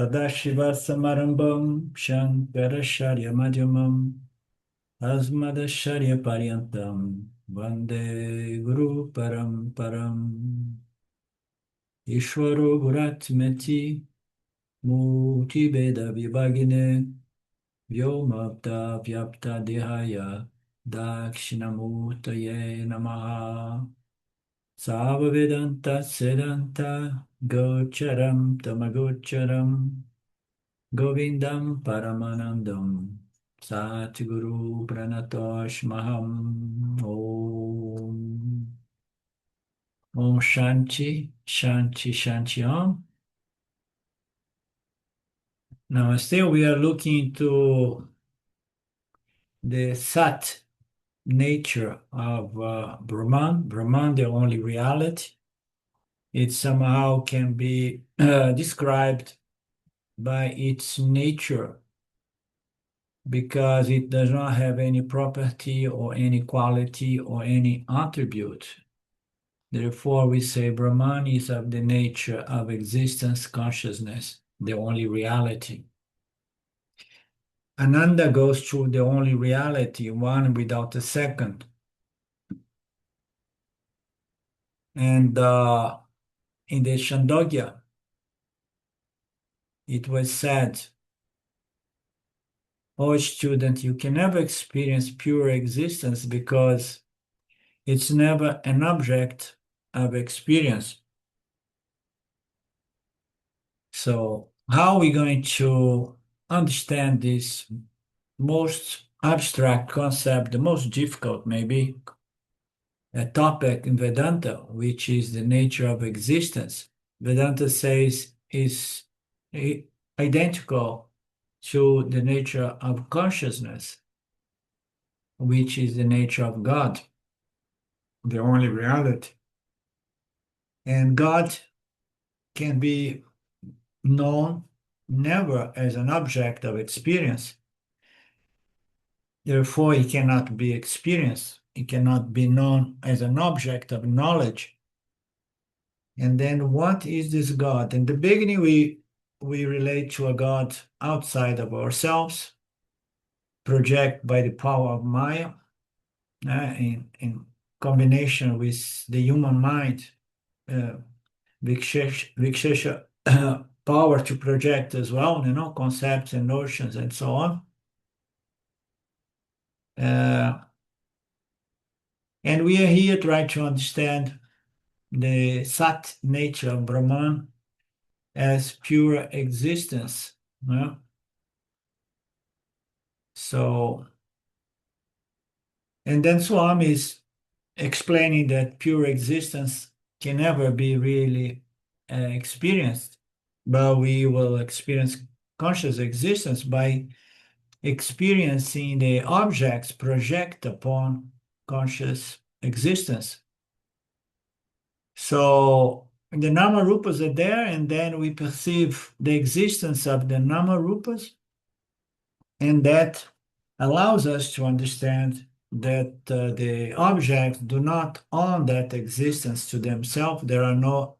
Tadashivasamarambam Shankaracharya Madhyamam Asmadacharya Paryantam Vande Guru Paramparam Ishvaro Guratmeti Murti Veda Vibhagine Vyomapta Vyapta Dehaya Dakshinamurtaye Namaha Sava Vedanta Sedanta Gocharam Tamagocharam Govindam Paramanandam Satguru Pranatosh Maham Om Om Shanti Shanti Shanti Om. Namaste. We are looking into the Sat nature of Brahman. Brahman, the only reality. It somehow can be described by its nature, because it does not have any property or any quality or any attribute. Therefore, we say Brahman is of the nature of existence, consciousness, the only reality. Ananda goes through the only reality, one without a second. And in the Chandogya, it was said, "Oh, student, you can never experience pure existence because it's never an object of experience." So how are we going to understand this most abstract concept, the most difficult maybe, a topic in Vedanta, which is the nature of existence? Vedanta says is identical to the nature of consciousness, which is the nature of God, the only reality. And God can be known never as an object of experience. Therefore, he cannot be experienced. He cannot be known as an object of knowledge. And then what is this God? In the beginning, we relate to a God outside of ourselves, project by the power of Maya, in combination with the human mind, Vikshesha power to project as well, concepts and notions and so on. And we are here trying to understand the Sat nature of Brahman as pure existence. So, and then Swami is explaining that pure existence can never be really experienced, but we will experience conscious existence by experiencing the objects project upon conscious existence. So the nama rupas are there, and then we perceive the existence of the nama rupas, and that allows us to understand that the objects do not own that existence to themselves. There are no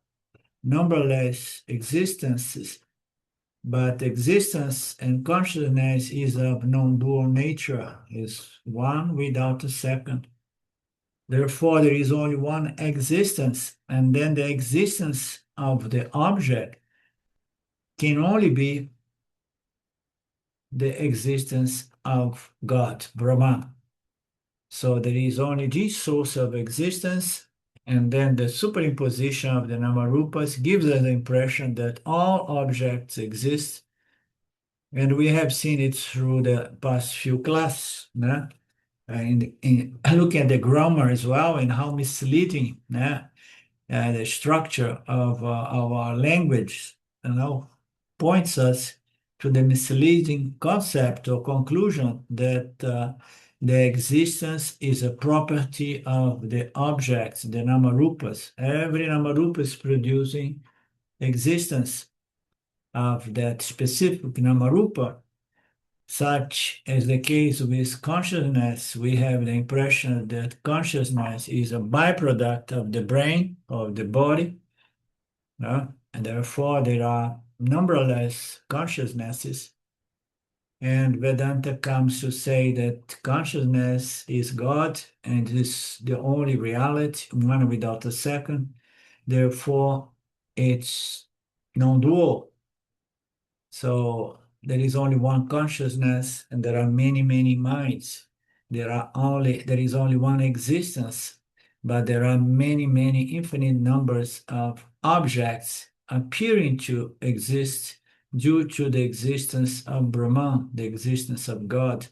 numberless existences, but existence and consciousness is of non-dual nature, is one without a second. Therefore, there is only one existence, and then the existence of the object can only be the existence of God, Brahman. So there is only this source of existence, and then the superimposition of the Namarupas gives us the impression that all objects exist. And we have seen it through the past few classes, in looking at the grammar as well, and how misleading the structure of our language, points us to the misleading concept or conclusion that the existence is a property of the objects, the namarupas. Every namarupa is producing existence of that specific namarupa. Such as the case with consciousness, we have the impression that consciousness is a byproduct of the brain, of the body, and therefore there are numberless consciousnesses. And Vedanta comes to say that consciousness is God and is the only reality, one without a second. Therefore, it's non-dual. So there is only one consciousness, and there are many, many minds. There is only one existence, but there are many, many infinite numbers of objects appearing to exist due to the existence of Brahman, the existence of God.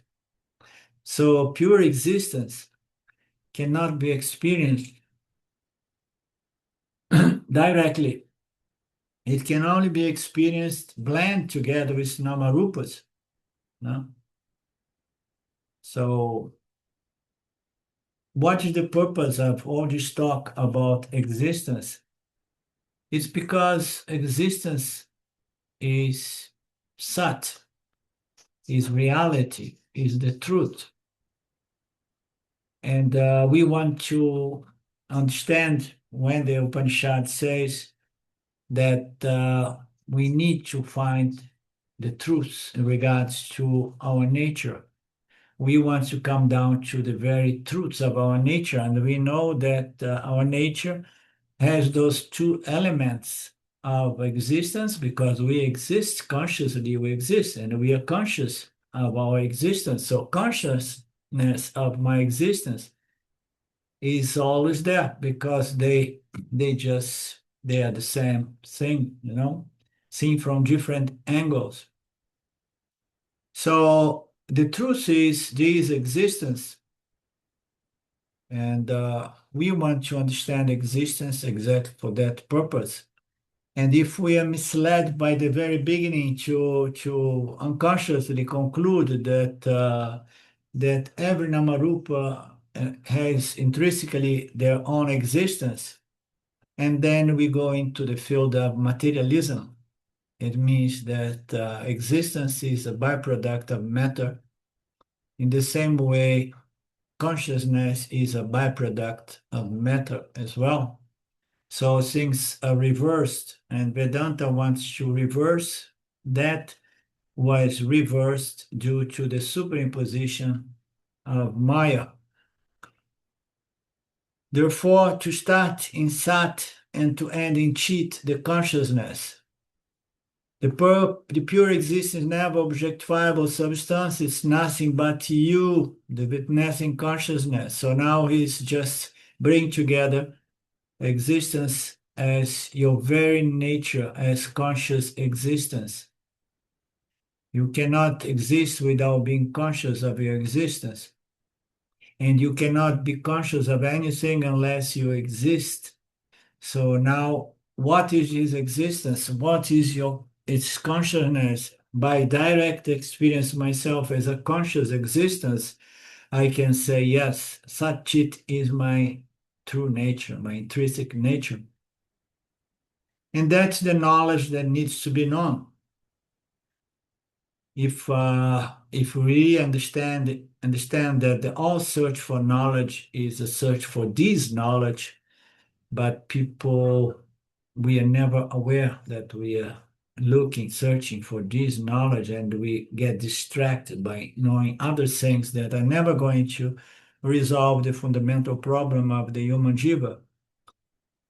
So pure existence cannot be experienced directly. It can only be experienced blend together with Namarupas. No? So what is the purpose of all this talk about existence? It's because existence is Sat, is reality, is the truth. And we want to understand when the Upanishad says that we need to find the truth in regards to our nature. We want to come down to the very truths of our nature, and we know that our nature has those two elements of existence because we exist consciously, we exist, and we are conscious of our existence. So consciousness of my existence is always there because they are the same thing, seen from different angles. So the truth is this existence, and we want to understand existence exactly for that purpose. And if we are misled by the very beginning to unconsciously conclude that every Namarupa has intrinsically their own existence, and then we go into the field of materialism, it means that existence is a byproduct of matter. In the same way, consciousness is a byproduct of matter as well. So things are reversed, and Vedanta wants to reverse that was reversed due to the superimposition of Maya. Therefore, to start in Sat and to end in Chit, the consciousness. The pure existence, never objectifiable substance, is nothing but you, the witnessing consciousness. So now he's just bring together existence as your very nature, as conscious existence. You cannot exist without being conscious of your existence. And you cannot be conscious of anything unless you exist. So now, what is his existence? What is its consciousness? By direct experience myself as a conscious existence, I can say, yes, Sat-Chit is my true nature, my intrinsic nature. And that's the knowledge that needs to be known. If we understand that all search for knowledge is a search for this knowledge, but we are never aware that we are searching for this knowledge, and we get distracted by knowing other things that are never going to resolve the fundamental problem of the human jiva.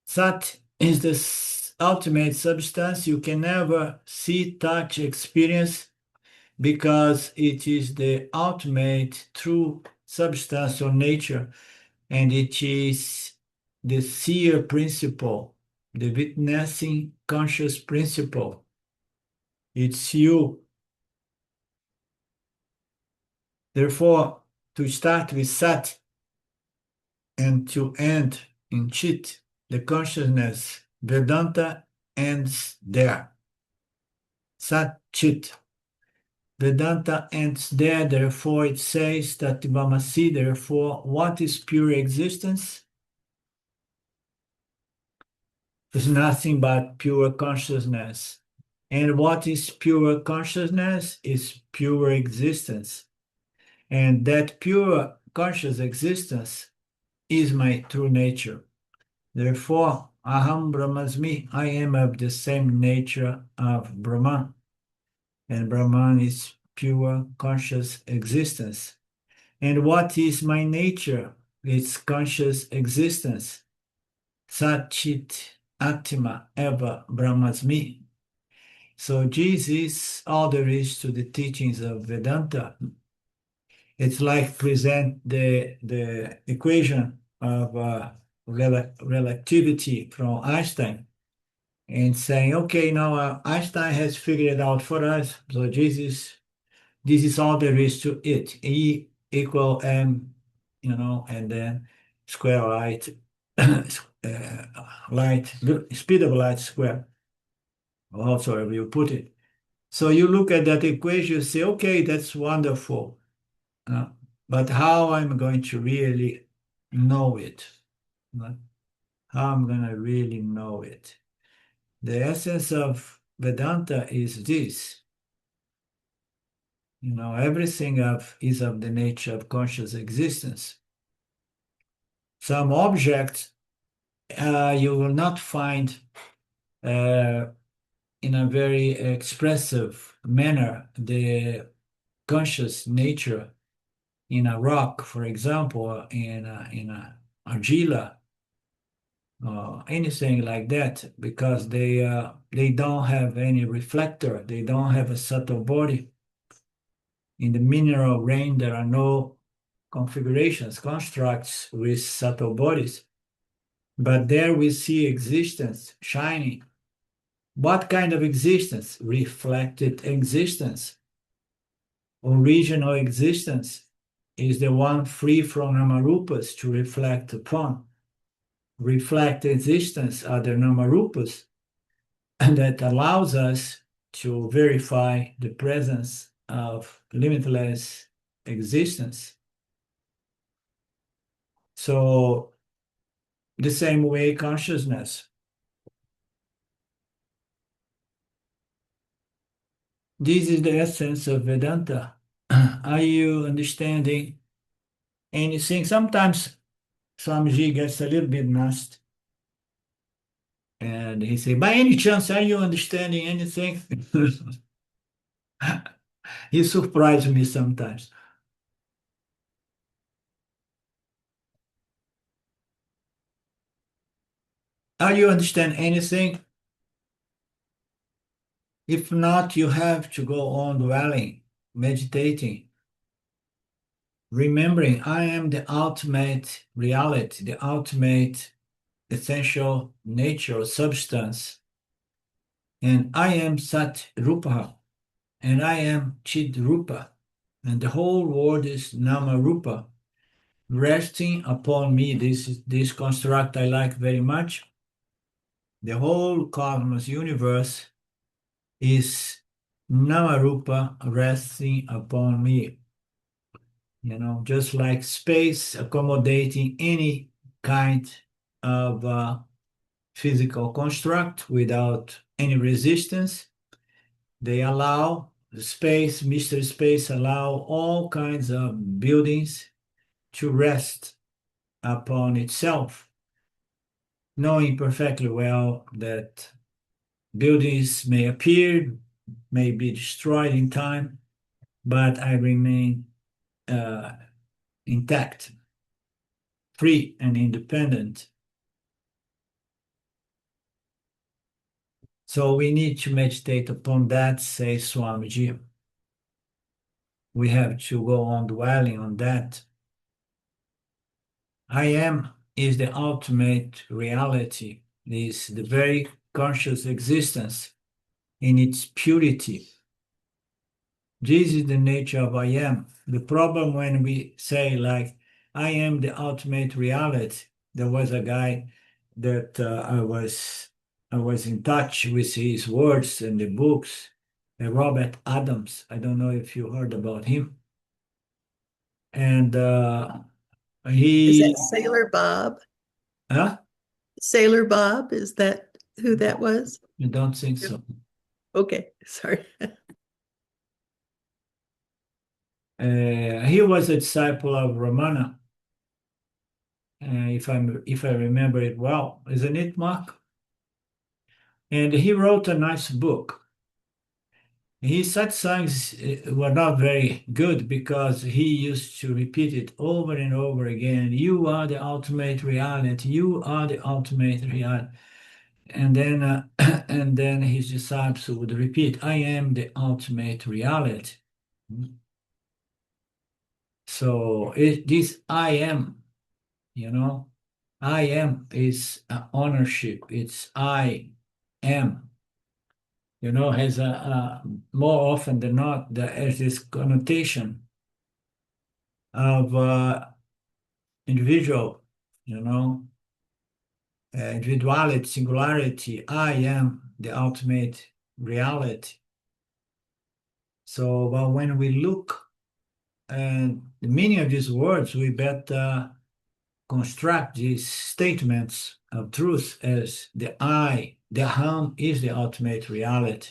Sat is the ultimate substance you can never see, touch, experience, because it is the ultimate true substance or nature, and it is the seer principle, the witnessing conscious principle. It's you. Therefore, to start with Sat and to end in Chit, the consciousness, Vedanta ends there. Sat Chit. Vedanta ends there, therefore it says that Vamasi, therefore, what is pure existence? Is nothing but pure consciousness. And what is pure consciousness? Is pure existence. And that pure conscious existence is my true nature. Therefore, Aham Brahmasmi. I am of the same nature of Brahman. And Brahman is pure conscious existence. And what is my nature? It's conscious existence. Satchit Atma Eva Brahmasmi. So this is all there is to the teachings of Vedanta. It's like present the equation of relativity from Einstein and saying, okay, now Einstein has figured it out for us. So this is all there is to it. E equal m, and then square light, light, speed of light square, or however you put it. So you look at that equation, you say, okay, that's wonderful. Uh, but how I'm going to really know it? Uh, How I'm going to really know it? The essence of Vedanta is this. Everything is of the nature of conscious existence. Some objects you will not find uh, in a very expressive manner the conscious nature in a rock, for example, in a argilla, anything like that, because they don't have any reflector, they don't have a subtle body. In the mineral realm, there are no configurations, constructs with subtle bodies. But there we see existence shining. What kind of existence? Reflected existence. Original existence is the one free from namarupas to reflect upon. Reflect existence are the namarupas, and that allows us to verify the presence of limitless existence. So the same way consciousness. This is the essence of Vedanta. Are you understanding anything? Sometimes Swamiji gets a little bit nasty and he say, by any chance, are you understanding anything? He surprised me sometimes. Are you understand anything? If not, you have to go on dwelling, meditating, remembering I am the ultimate reality, the ultimate essential nature, substance, and I am Sat Rupa, and I am Chid Rupa, and the whole world is Nama Rupa, resting upon me. This construct I like very much. The whole cosmos universe is Namarupa resting upon me. Just like space accommodating any kind of physical construct without any resistance. They allow the space, Mr. Space, allow all kinds of buildings to rest upon itself, knowing perfectly well that buildings may appear, may be destroyed in time, but I remain uh, intact, free, and independent. So we need to meditate upon that, says Swamiji. We have to go on dwelling on that. I am is the ultimate reality, is the very conscious existence in its purity. This is the nature of I am. The problem when we say like, I am the ultimate reality. There was a guy that I was in touch with his words and the books, Robert Adams. I don't know if you heard about him. And Is he, that Sailor Bob? huh? Sailor Bob, is that who that was? You don't think so? Okay, sorry. He was a disciple of Ramana. if I remember it well, isn't it, Mark? And he wrote a nice book. His satsangs were not very good because he used to repeat it over and over again. You are the ultimate reality. You are the ultimate reality. And then, and then his disciples would repeat, "I am the ultimate reality." So this "I am," you know, "I am" is ownership. It's "I am." Has a more often than not, there is this connotation of individual, you know, individuality, singularity. I am the ultimate reality. So, but when we look at the meaning of these words, we better construct these statements of truth as the Aham is the ultimate reality,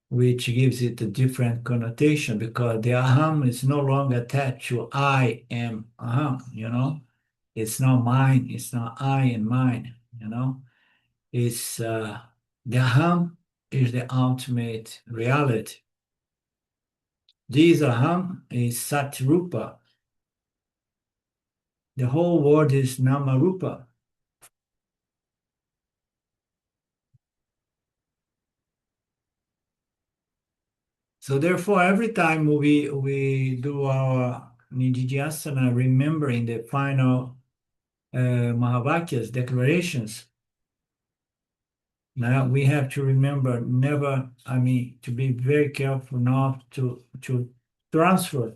which gives it a different connotation because the Aham is no longer attached to I am Aham. It's not mine, it's not I and mine. It's the Aham is the ultimate reality. This Aham is Satrupa. The whole world is Namarupa. So therefore, every time we do our Nididhyasana, remembering the final Mahavakyas, declarations, now we have to remember never, to be very careful not to transfer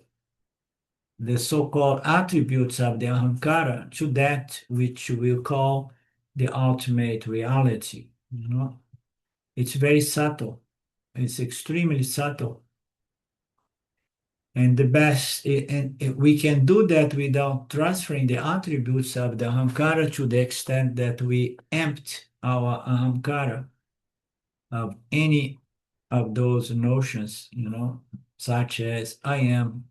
the so-called attributes of the Ahankara to that which we'll call the ultimate reality. It's very subtle. It's extremely subtle. And the best, and we can do that without transferring the attributes of the Ahankara to the extent that we empty our Ahankara of any of those notions, such as I am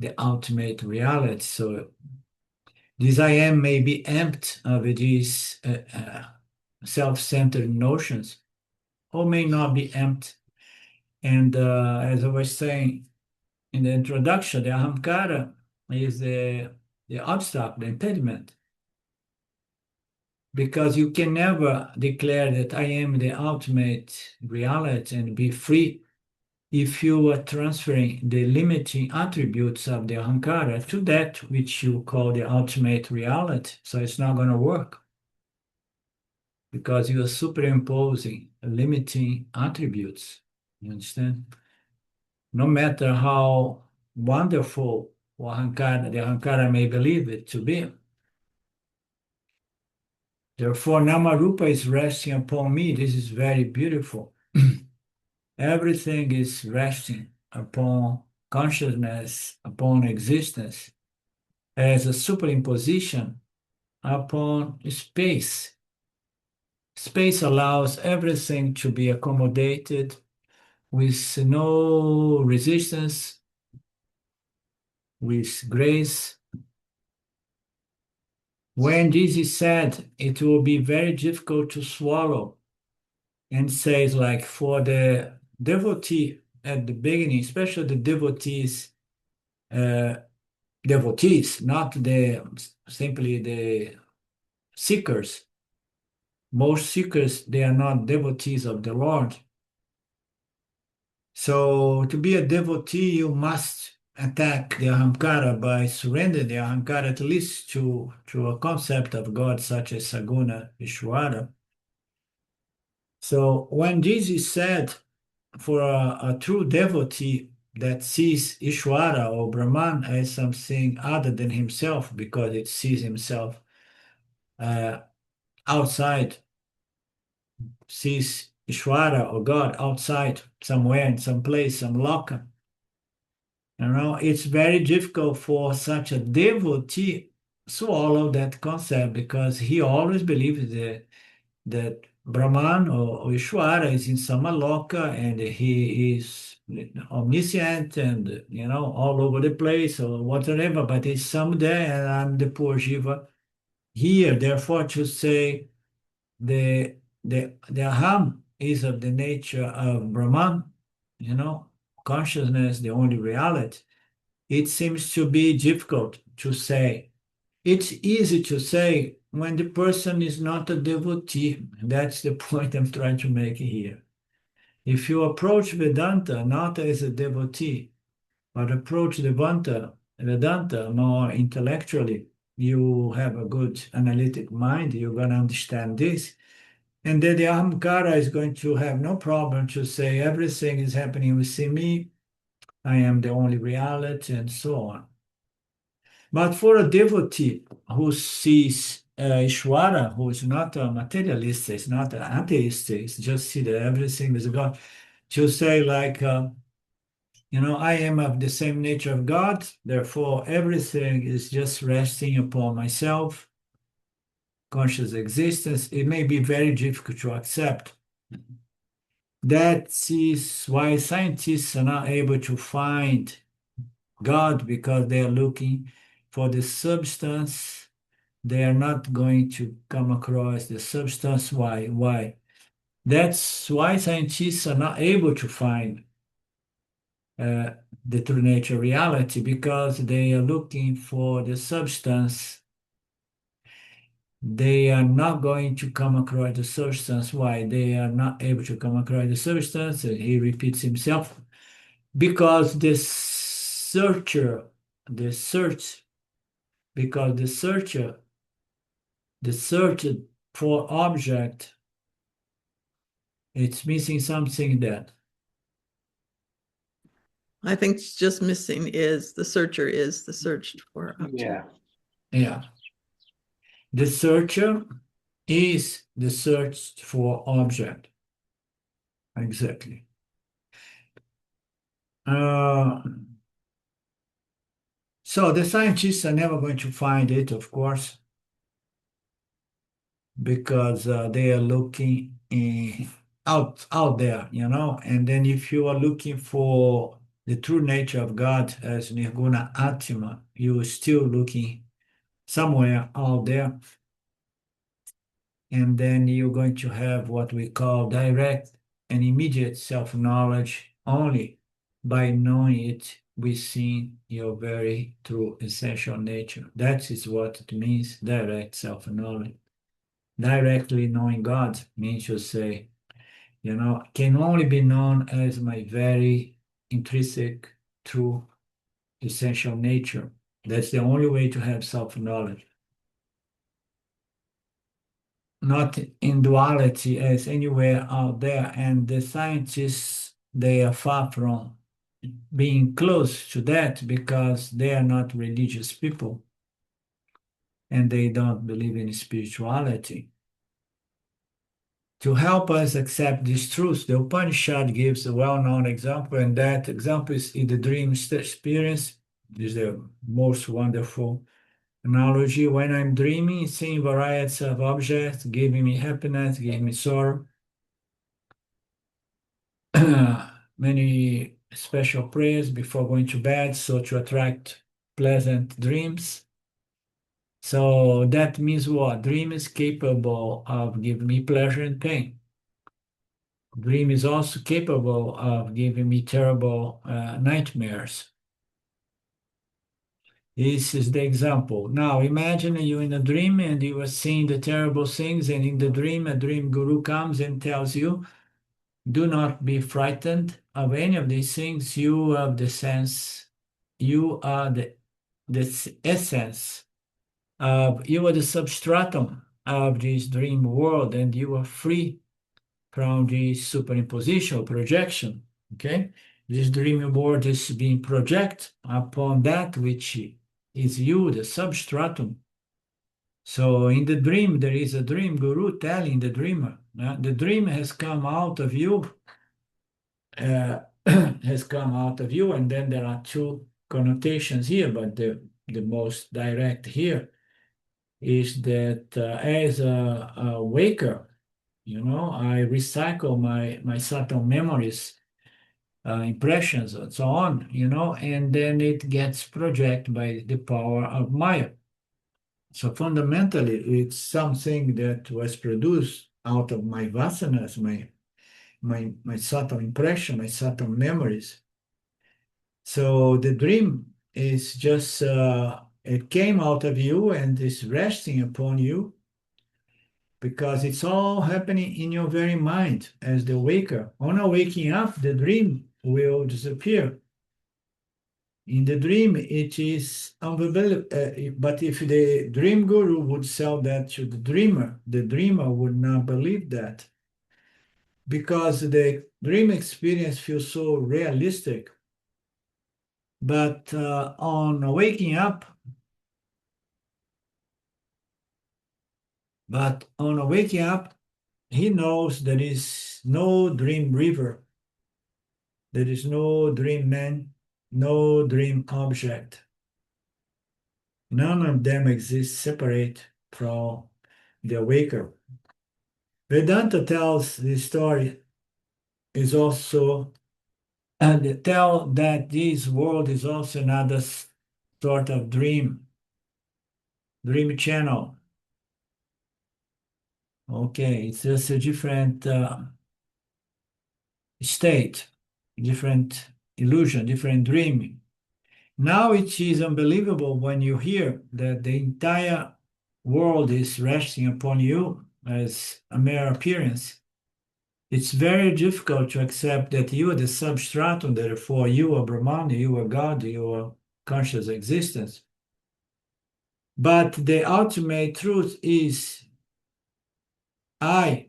the ultimate reality. So this I am may be empty of these self-centered notions, or may not be empty. And as I was saying in the introduction, the ahamkara is the obstacle, the impediment, because you can never declare that I am the ultimate reality and be free if you are transferring the limiting attributes of the ahankara to that which you call the ultimate reality. So it's not going to work because you are superimposing limiting attributes. You understand? No matter how wonderful the ahankara may believe it to be. Therefore, Namarupa is resting upon me. This is very beautiful. Everything is resting upon consciousness, upon existence, as a superimposition upon space. Space allows everything to be accommodated with no resistance, with grace. When this is said, it will be very difficult to swallow and says like for the devotee at the beginning, especially the uh, devotees, not simply the seekers. Most seekers, they are not devotees of the Lord. So to be a devotee, you must attack the ahamkara by surrendering the ahamkara at least to a concept of God such as Saguna Ishvara. So when this is said for a true devotee that sees Ishvara or Brahman as something other than himself because it sees himself uh, outside, sees Ishvara or God outside, somewhere in some place, some loka. It's very difficult for such a devotee swallow that concept because he always believes that Brahman or Ishvara is in some loka and he is omniscient and all over the place or whatever, but he's some there and I'm the poor Jiva here, therefore, to say the aham is of the nature of Brahman, consciousness, the only reality. It seems to be difficult to say. It's easy to say when the person is not a devotee. That's the point I'm trying to make here. If you approach Vedanta not as a devotee, but approach Vedanta more intellectually, you have a good analytic mind, you're going to understand this. And then the Ahamkara is going to have no problem to say everything is happening within me, I am the only reality, and so on. But for a devotee who sees Ishwara, who is not a materialist, is not an atheist, is just see that everything is God, to say like, I am of the same nature of God, therefore everything is just resting upon myself, conscious existence. It may be very difficult to accept. That is why scientists are not able to find God, because they are looking for the substance. They are not going to come across the substance. Why? Why? That's why scientists are not able to find uh, the true nature reality, because they are looking for the substance. They are not going to come across the substance. Why? They are not able to come across the substance. He repeats himself because the search, because the search for object, it's missing something that. I think it's just missing is the searcher is the searched for object. Yeah. The searcher is the search for object. Exactly. So the scientists are never going to find it, of course, because they are looking out there, And then if you are looking for the true nature of God as Nirguna Atma, you are still looking somewhere out there. And then you're going to have what we call direct and immediate self-knowledge only by knowing it within your very true essential nature. That is what it means, direct self-knowledge. Directly knowing God means to say, can only be known as my very intrinsic, true, essential nature. That's the only way to have self-knowledge. Not in duality as anywhere out there. And the scientists, they are far from being close to that because they are not religious people and they don't believe in spirituality. To help us accept this truth, the Upanishad gives a well-known example, and that example is in the dream experience. This is the most wonderful analogy. When I'm dreaming, seeing varieties of objects, giving me happiness, giving me sorrow, many special prayers before going to bed, so to attract pleasant dreams. So that means what? Dream is capable of giving me pleasure and pain. Dream is also capable of giving me terrible nightmares. This is the example. Now imagine you in a dream and you are seeing the terrible things, and in the dream, a dream guru comes and tells you, do not be frightened of any of these things. You have the sense, you are the essence of, you are the substratum of this dream world, and you are free from this superimposition or projection. Okay? This dream world is being projected upon that which is you, the substratum. So in the dream, there is a dream guru telling the dreamer, the dream has come out of you, has come out of you, and then there are two connotations here, but the most direct here is that as a waker, I recycle my subtle memories, impressions, and so on, and then it gets projected by the power of Maya. So fundamentally, it's something that was produced out of my vasanas, my subtle impression, my subtle memories. So the dream is just it came out of you and is resting upon you because it's all happening in your very mind as the waker. On a waking up, the dream will disappear. In the dream, it is unavailable. But if the dream guru would sell that to the dreamer would not believe that because the dream experience feels so realistic. But on waking up, he knows there is no dream river, there is no dream man, no dream object. None of them exists separate from the awaker. Vedanta tells this story is also, and they tell that this world is also another sort of dream channel. Okay, it's just a different state, different illusion, different dreaming. Now it is unbelievable when you hear that the entire world is resting upon you as a mere appearance. It's very difficult to accept that you are the substratum, therefore you are Brahman, you are God, you are conscious existence. But the ultimate truth is I,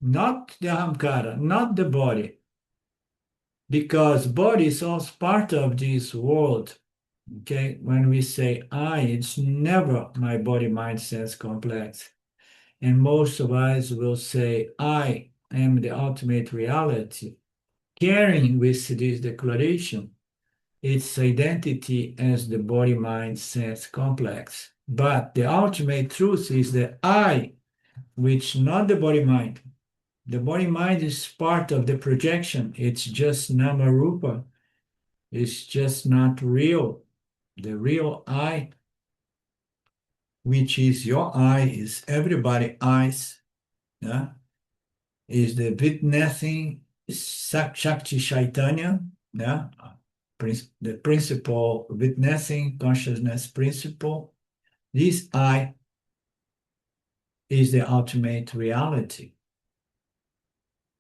not the Ahamkara, not the body, because body is also part of this world. Okay, when we say I, it's never my body, mind, sense complex. And most of us will say, I am the ultimate reality. Carrying with this declaration its identity as the body, mind, sense complex. But the ultimate truth is that I, which not the body, mind. The body, mind is part of the projection. It's just nama rupa. It's just not real. The real I, which is your eye, is everybody eyes, yeah? Is the witnessing Shakti Chaitanya, yeah? The principle, witnessing consciousness principle. This I is the ultimate reality.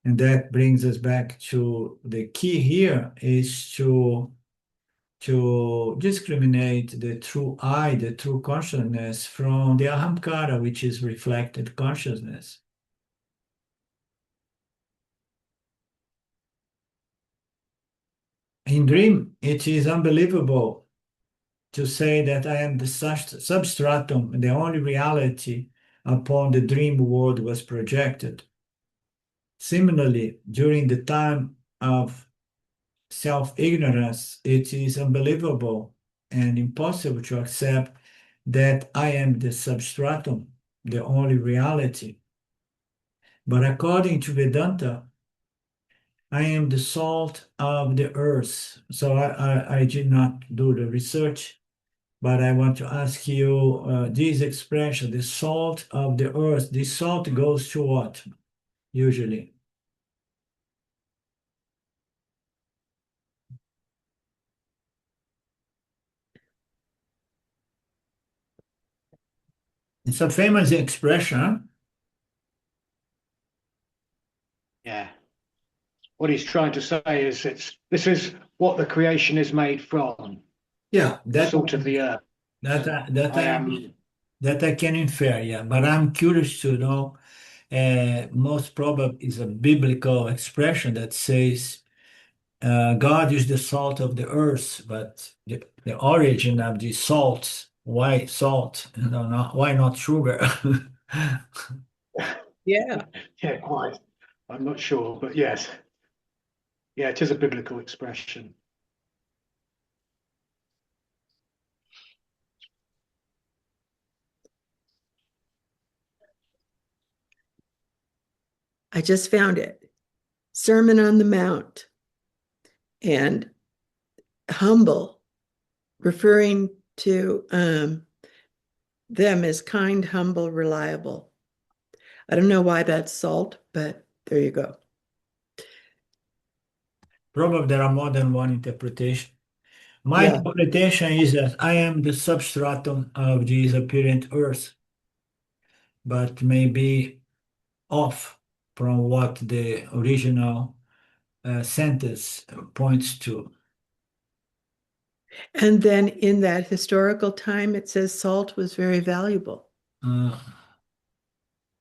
And that brings us back to the key here is to discriminate the true I, the true consciousness, from the ahamkara, which is reflected consciousness. In dream, it is unbelievable to say that I am the substratum, the only reality upon the dream world was projected. Similarly, during the time of self-ignorance, it is unbelievable and impossible to accept that I am the substratum, the only reality. But according to Vedanta, I am the salt of the earth. So I did not do the research, but I want to ask you this expression, the salt of the earth. This salt goes to what, usually? It's a famous expression. Yeah. What he's trying to say is this is what the creation is made from. Yeah, the salt of the earth. That I can infer, yeah. But I'm curious to know, most probably is a biblical expression that says God is the salt of the earth, but the origin of the salt, why salt? Why not sugar? Yeah. Yeah, quite. I'm not sure, but yes. Yeah, it is a biblical expression. I just found it. Sermon on the Mount. And humble, referring to them as kind, humble, reliable. I don't know why that's salt, but there you go. Probably there are more than one interpretation. My Yeah. interpretation is that I am the substratum of this apparent earth, but maybe off from what the original sentence points to. And then in that historical time, it says salt was very valuable. Uh,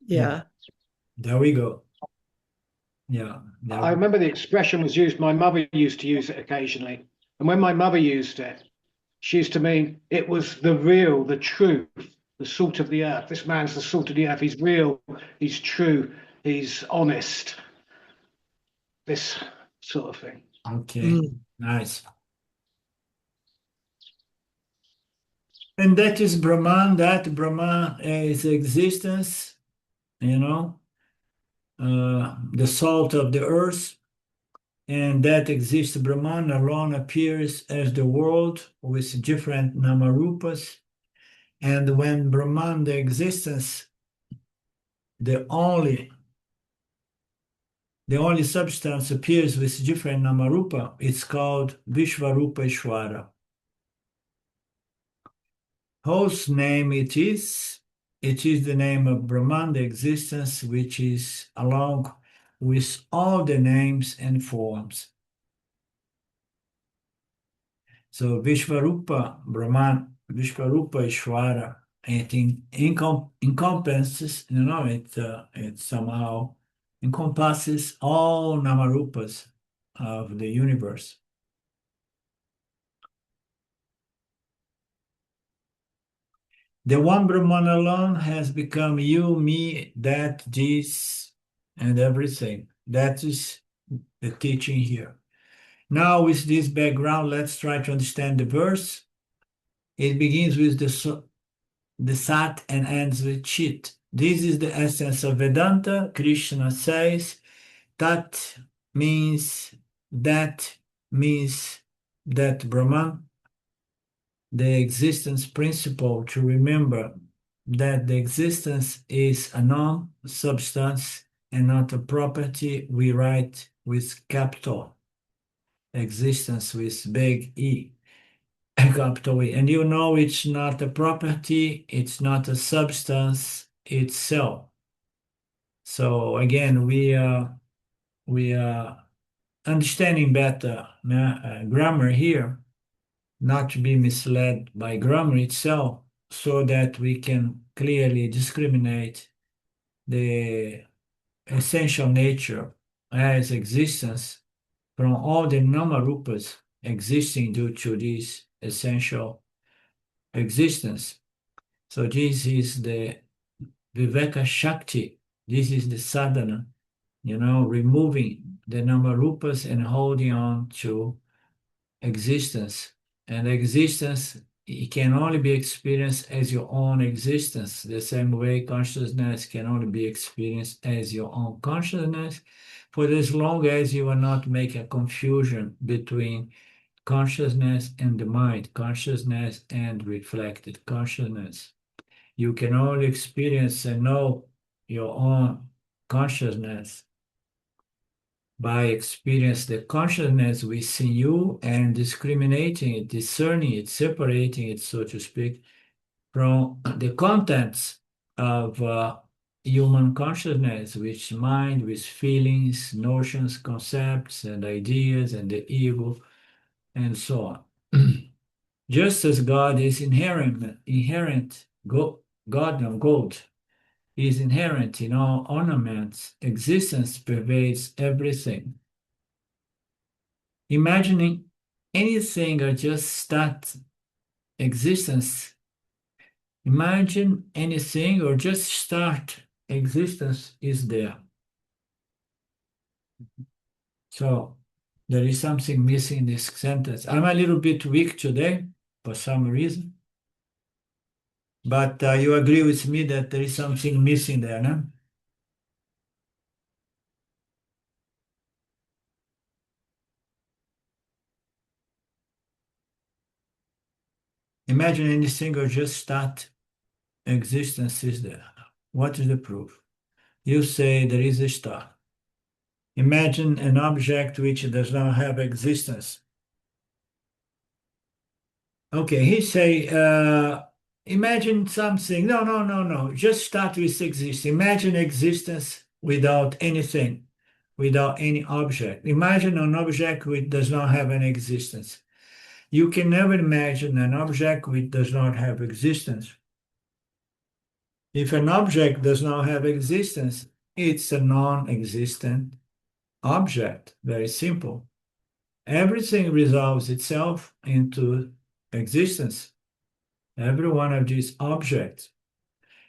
Yeah. there we go. Yeah. I remember the expression was used, my mother used to use it occasionally. And when my mother used it, she used to mean it was the real, the truth, the salt of the earth. This man's the salt of the earth. He's real, he's true, he's honest. This sort of thing. Okay, nice. And that is Brahman, that Brahman is existence, the salt of the earth, and that exists. Brahman alone appears as the world with different namarupas. And when Brahman, the existence, the only substance appears with different namarupa, it's called Vishvarupa Ishvara. Whose name it is? It is the name of Brahman, the existence, which is along with all the names and forms. So Vishvarupa, Brahman, Vishvarupa Ishvara, it encompasses, it somehow encompasses all Namarupas of the universe. The one Brahman alone has become you, me, that, this, and everything. That is the teaching here. Now, with this background, let's try to understand the verse. It begins with the Sat and ends with Chit. This is the essence of Vedanta. Krishna says that means that Brahman, the existence principle, to remember that the existence is a non-substance and not a property. We write with capital, existence with big E, capital E. And it's not a property, it's not a substance itself. So again, we are understanding better grammar here, not to be misled by grammar itself, so that we can clearly discriminate the essential nature as existence from all the namarupas existing due to this essential existence. So this is the Viveka Shakti. This is the sadhana, removing the namarupas and holding on to existence. And existence, it can only be experienced as your own existence. The same way consciousness can only be experienced as your own consciousness, for as long as you will not make a confusion between consciousness and the mind, consciousness and reflected consciousness. You can only experience and know your own consciousness by experience the consciousness within you and discriminating it, discerning it, separating it, so to speak, from the contents of human consciousness, which mind, with feelings, notions, concepts, and ideas, and the ego, and so on. Just as God is God of gold is inherent in all ornaments, existence pervades everything. Imagining anything or just start existence. Imagine anything or just start existence is there. So there is something missing in this sentence. I'm a little bit weak today for some reason. But you agree with me that there is something missing there, no? Imagine anything or just start existence is there? What is the proof? You say there is a star. Imagine an object which does not have existence. Okay, he say, imagine something. No. Just start with exist. Imagine existence without anything, without any object. Imagine an object which does not have an existence. You can never imagine an object which does not have existence. If an object does not have existence, it's a non-existent object. Very simple. Everything resolves itself into existence. Every one of these objects.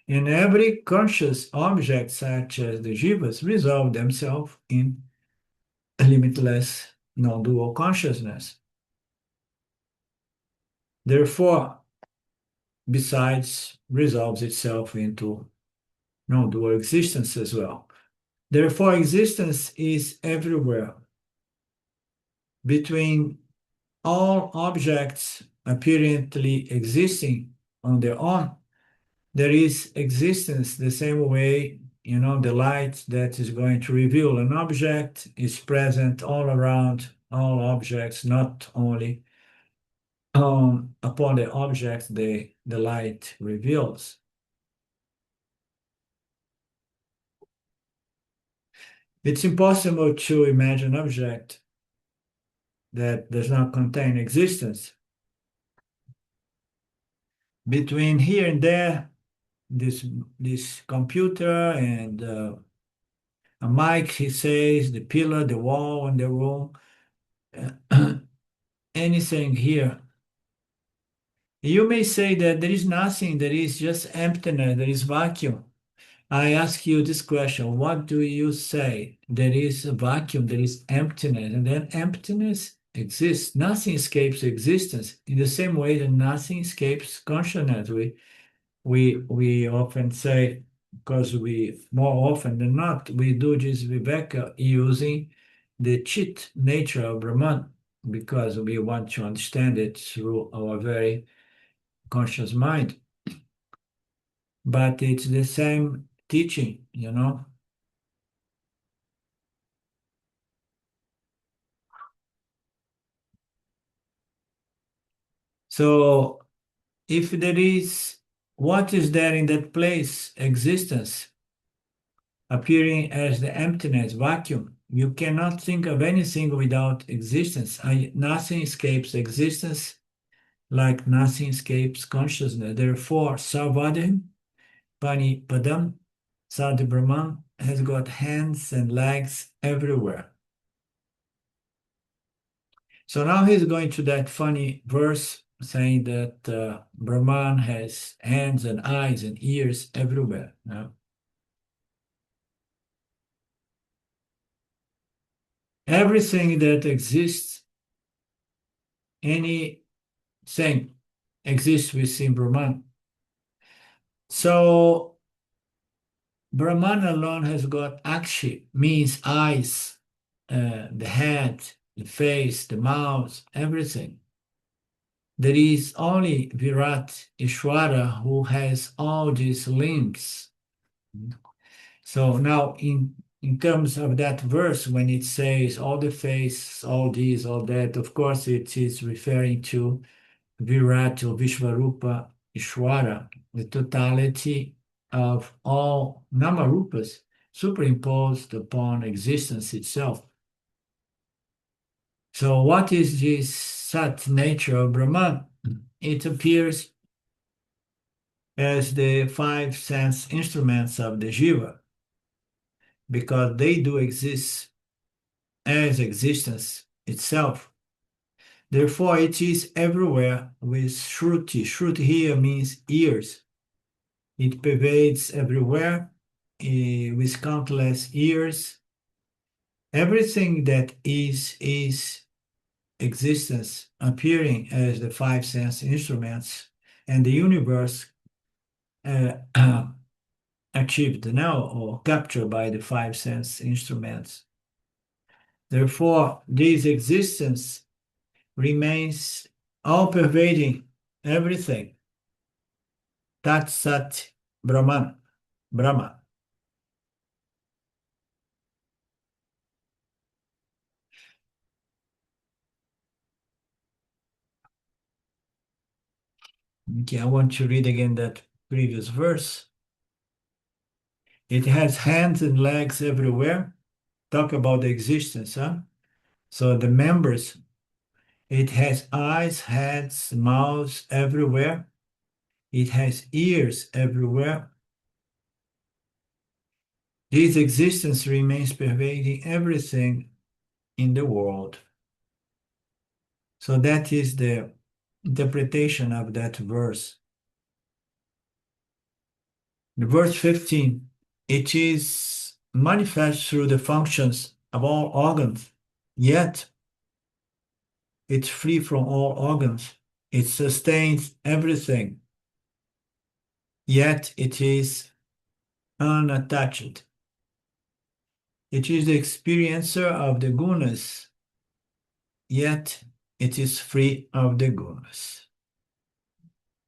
And every conscious object, such as the jivas, resolve themselves in limitless non-dual consciousness. Therefore, besides, resolves itself into non-dual existence as well. Therefore, existence is everywhere. Between all objects apparently existing on their own, there is existence the same way, the light that is going to reveal an object is present all around all objects, not only upon the object the light reveals. It's impossible to imagine an object that does not contain existence. Between here and there, this computer and a mic, he says, the pillar, the wall in the room, anything here. You may say that there is nothing, there is just emptiness, there is vacuum. I ask you this question, what do you say? There is a vacuum, there is emptiness, and then emptiness exists. Nothing escapes existence in the same way that nothing escapes consciousness. We often say, because we more often than not, we do this Viveka using the chit nature of Brahman, because we want to understand it through our very conscious mind. But it's the same teaching, So if there is, what is there in that place? Existence, appearing as the emptiness, vacuum. You cannot think of anything without existence. Nothing escapes existence, like nothing escapes consciousness. Therefore, Sarvadam, Pani Padam, Sadi Brahman has got hands and legs everywhere. So now he's going to that funny verse saying that Brahman has hands and eyes and ears everywhere. Everything that exists, anything exists within Brahman. So Brahman alone has got akshi, means eyes, the head, the face, the mouth, everything. There is only Virat Ishwara who has all these limbs. So now in terms of that verse, when it says all the face, all this, all that, of course it is referring to Virat or Vishvarupa Ishwara, the totality of all Namarupas superimposed upon existence itself. So what is this Sat nature of Brahman? It appears as the five sense instruments of the Jiva, because they do exist as existence itself. Therefore, it is everywhere with Shruti. Shruti here means ears. It pervades everywhere with countless ears. Everything that is existence appearing as the five sense instruments, and the universe achieved now or captured by the five sense instruments. Therefore, this existence remains all pervading everything. Tat Sat Brahman. Brahma. Okay, I want to read again that previous verse. It has hands and legs everywhere. Talk about the existence, huh? So the members, it has eyes, heads, mouths everywhere. It has ears everywhere. This existence remains pervading everything in the world. So that is the interpretation of that verse. In verse 15, it is manifest through the functions of all organs, yet it's free from all organs. It sustains everything, yet it is unattached. It is the experiencer of the gunas, yet it is free of the gunas.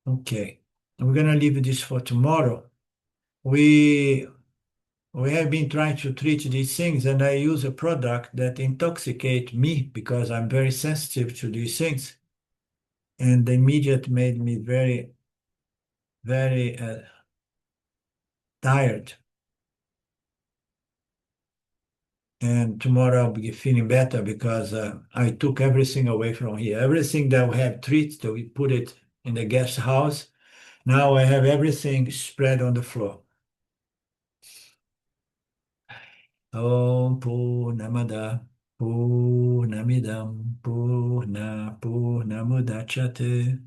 Okay, we're going to leave this for tomorrow. We have been trying to treat these things, and I use a product that intoxicates me because I'm very sensitive to these things. And the immediate made me very, very tired. And tomorrow I'll be feeling better because I took everything away from here. Everything that we have treated, we put it in the guest house. Now I have everything spread on the floor. Om Purnamada Purnamidam Purnamudachyate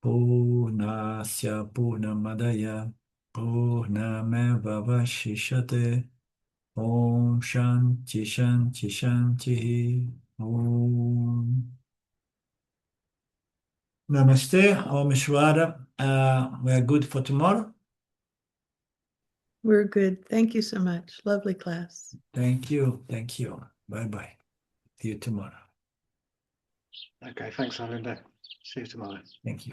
Purnasya Purnamadaya Purnamevavashishate Om Shanti Shanti Shanti Om Namaste, Om Ishwara. We are good for tomorrow. We're good. Thank you so much. Lovely class. Thank you. Thank you. Bye-bye. See you tomorrow. Okay, thanks, Alinda. See you tomorrow. Thank you.